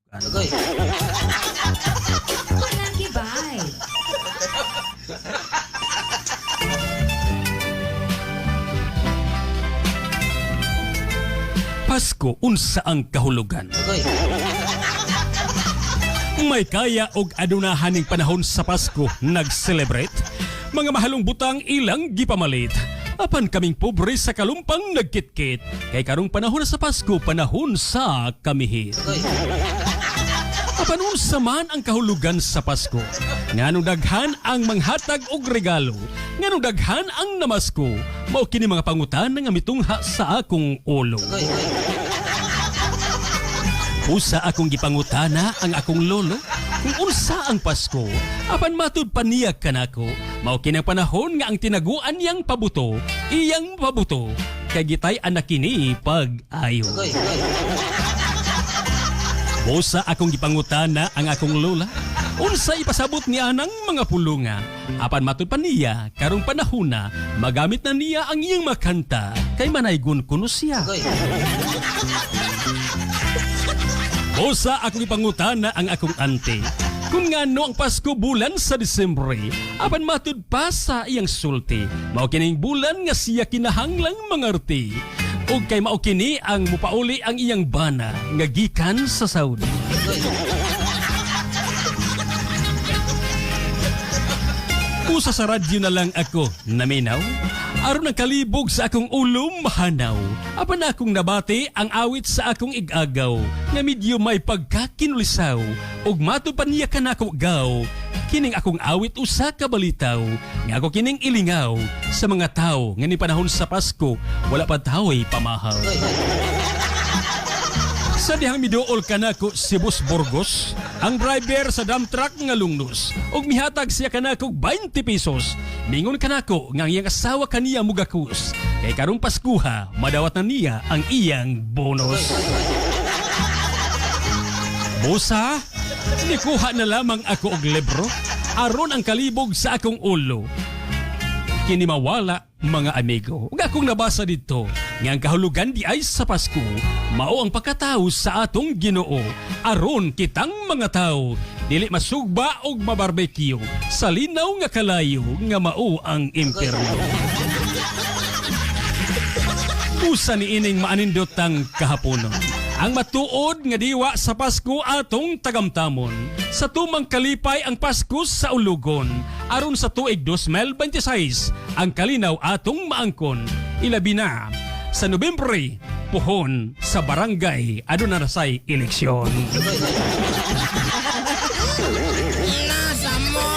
Agoy. Nagibay. Pasko unsa ang kahulugan. Agoy. May kaya og adunahaning panahon sa Pasko nag-celebrate. Mga mahalong butang ilang gipamalit. Apan kaming pobre sa kalumpang nagkitkit. Kay karong panahon na sa Pasko, panahon sa kamihit. Agoy. Apan unsa man ang kahulugan sa Pasko? Nganong daghan ang manghatag og regalo, nganong daghan ang namasko, mao kini mga pangutan nga mitungha sa akong ulo. Agoy. Usa akong gipangutana ang akong lolo kung unsa ang Pasko. Apan matud pa niya kanako, mao kini ang panahon nga ang tinaguan niyang pabuto, iyang pabuto, kay gitay anak kini pag-ayo. Agoy. Usa akong gipangutana ang akong lola, unsa ipasabot niya ng mga pulunga. Apan matud pa niya, karong panahon na, magamit na niya ang iyang makanta, kay manaygon kuno siya. Agoy. Usa akong ipangutana ang akong ante, kung ngano ang Pasko bulan sa Disyembre, apan matud pa sa iyang sulti, mao kining bulan nga siya kinahanglang mangarti. Ug kay mao kini ang mupauli ang iyang bana nga gikan sa Saudi. Usa sa radyo na lang ako naminaw, aron ang kalibog sa akong ulo mahanaw. Apan akong nabati ang awit sa akong igagaw, nga medyo may pagkakinulisaw, ug matud pa niya kanako gaw. Kining akong awit usa ka balitaw, nga ako kining ilingaw sa mga tao nga ni panahon sa Pasko, wala pa tao'y pamahaw. Sa dihang miduol kanako si Bus Burgos, ang driver sa dump truck nga lungnos, ug mihatag siya kanako 20 pesos. Mingon kanako nga ang iyang asawa kaniya mugakus, kay karong Paskuha madawat na niya ang iyang bonus. Busa, nikuha na lamang ako og libro aron ang kalibog sa akong ulo. Kini mawala mga amigo. Ug akong nabasa dito nga ang kahulugan di ay sa Pasko, mao ang pagkatao sa atong Ginoo. Aron kitang mga tao dili masugba og mabarbecue sa linaw nga kalayo nga mao ang impyerno. Usa ni ining maanindotang kahaponon. Ang matuod nga diwa sa Pasko atong tagamtamon. Sa tumang kalipay ang Pasko sa ulugon. Aron sa tuig 2026, ang kalinaw atong maangkon. Ilabi na sa Nobyembre, puhon sa barangay adunarasay eleksyon. Nasa mo.